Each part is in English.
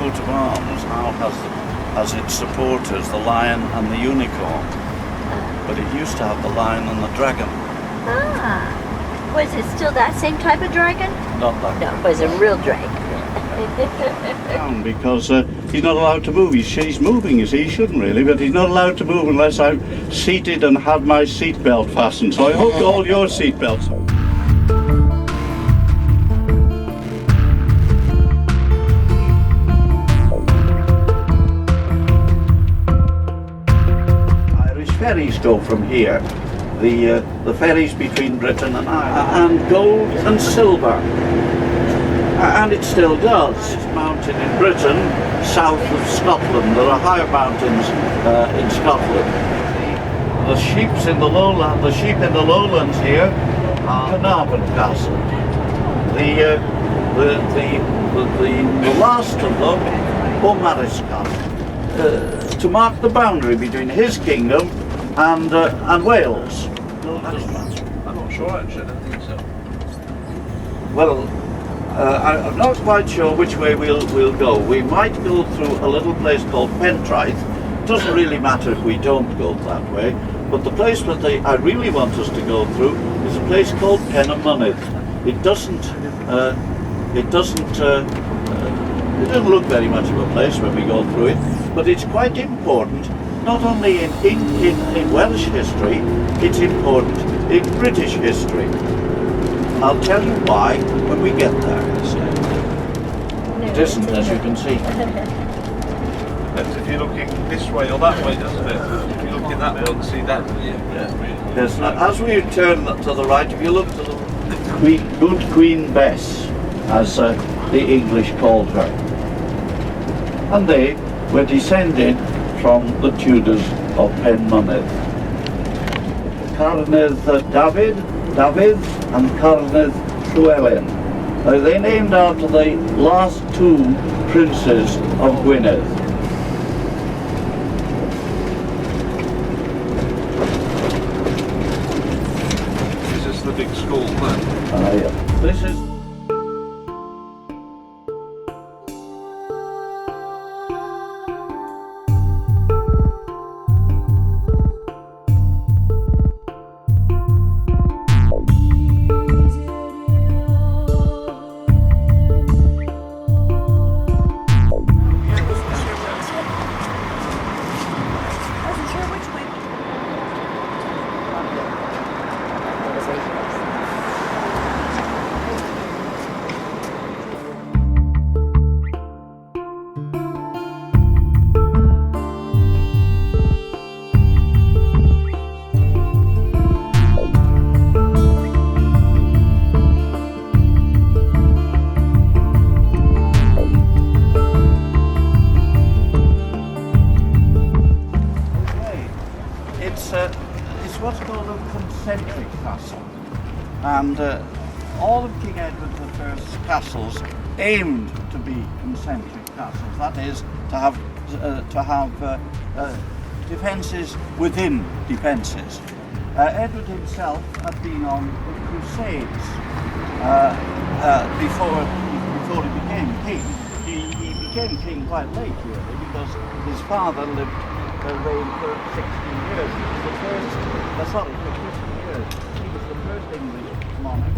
coat of arms now has as its supporters the lion and the unicorn, but it used to have the lion and the dragon. Ah, was it still that same type of dragon? Not that. No, it was a real dragon. Down because he's not allowed to move. He's moving, you see, he shouldn't really, but he's not allowed to move unless I'm seated and have my seatbelt fastened. So I hope all your seatbelts are. Irish ferries go from here. The ferries between Britain and Ireland, and gold and silver. And it still does. It's a mountain in Britain, south of Scotland. There are higher mountains in Scotland. The sheep in the lowlands here are Carnarvon Castle. The last of them, Beaumaris Castle, to mark the boundary between his kingdom and Wales. I'm not sure actually. I don't think so. Well. I'm not quite sure which way we'll go. We might go through a little place called Pentraeth. It doesn't really matter if we don't go that way, but the place that I really want us to go through is a place called Penamynydd. It doesn't look very much of a place when we go through it, but it's quite important, not only in Welsh history, it's important in British history. I'll tell you why when we get there. It isn't, as you can see. Depends if you're looking this way or that way, doesn't it? If you're looking that way, you'll see that. Yes, as we turn to the right, if you look to the good Queen Bess, as the English called her. And they were descended from the Tudors of Penmynydd. Carnydd David and Carnydd Llywelyn. They named after the last two princes of Gwynedd. This is the big school then. Yeah. This is. It's what's called a concentric castle, and all of King Edward I's castles aimed to be concentric castles. That is, to have defences within defences. Edward himself had been on the Crusades before he became king. He became king quite late, really, because his father reigned for 16 years. He was the first, for 50 years. He was the first English monarch.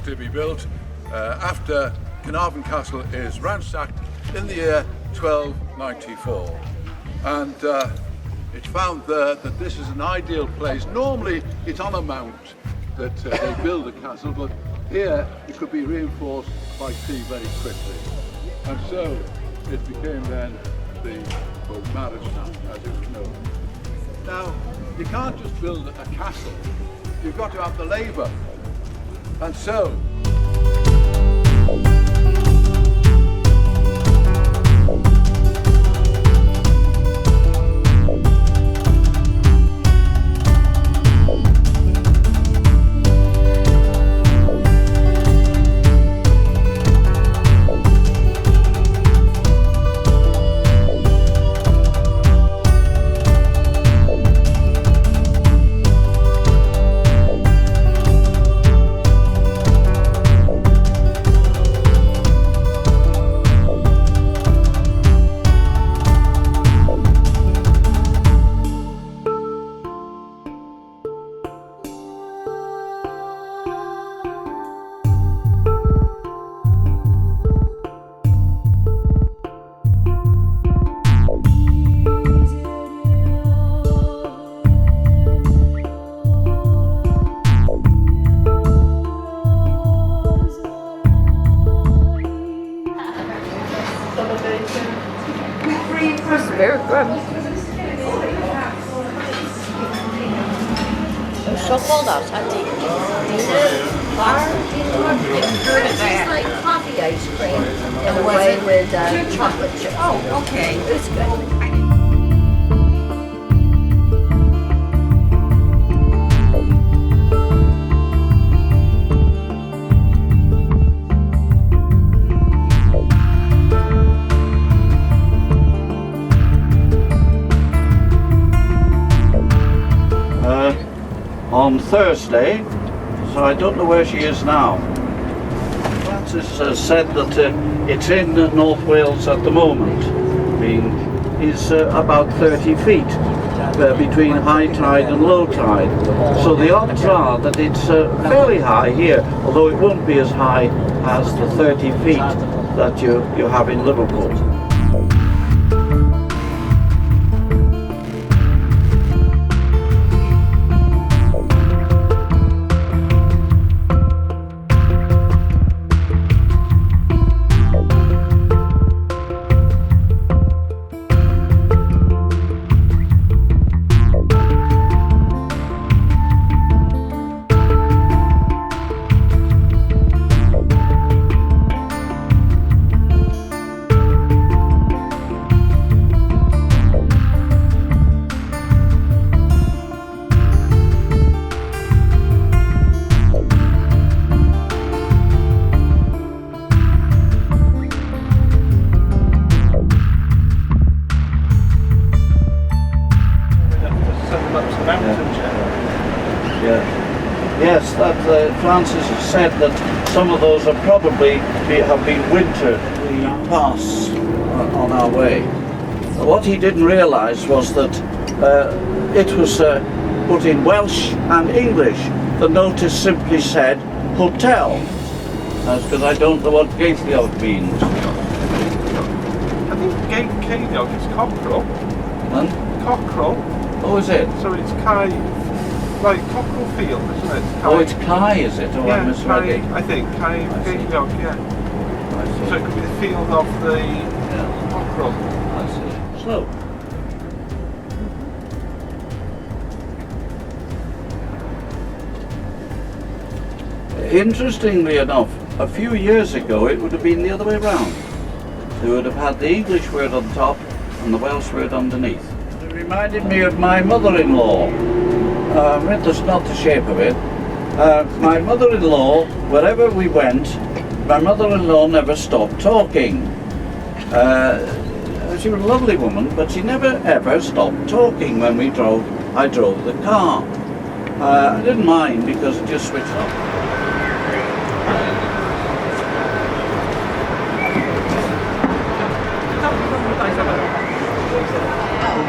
To be built after Carnarvon Castle is ransacked in the year 1294, and it's found there that this is an ideal place. Normally it's on a mount that they build a castle, but Here it could be reinforced by sea very quickly, and so it became then the marriage as it was known. Now, you can't just build a castle, you've got to have the labour, and so It's very good. It's so cold outside. It's like coffee ice cream in a way with chocolate chips. Oh, okay. It's good. On Thursday, so I don't know where she is now. Francis has said that it's in North Wales at the moment, is about 30 feet between high tide and low tide. So the odds are that it's fairly high here, although it won't be as high as the 30 feet that you have in Liverpool. Yes, that Francis has said that some of those have probably have been wintered. We pass on our way. What he didn't realise was that it was put in Welsh and English. The notice simply said hotel. That's because I don't know what Gaethiog means. I think Gaethiog is cockerel. Huh? Cockerel. Oh, is it? So it's like cockerel field, isn't it? Oh, it's Kai, is it? Oh, I misread it. I think Gaethiog, yeah. I see. So it could be the field of the cockerel. I see. Slow. Interestingly enough, a few years ago it would have been the other way round. They would have had the English word on top and the Welsh word underneath. It reminded me of my mother-in-law. That's not the shape of it. My mother-in-law, wherever we went, my mother-in-law never stopped talking. She was a lovely woman, but she never ever stopped talking when I drove the car. I didn't mind because it just switched off.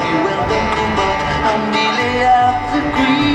Welcome, I'm nearly out the green.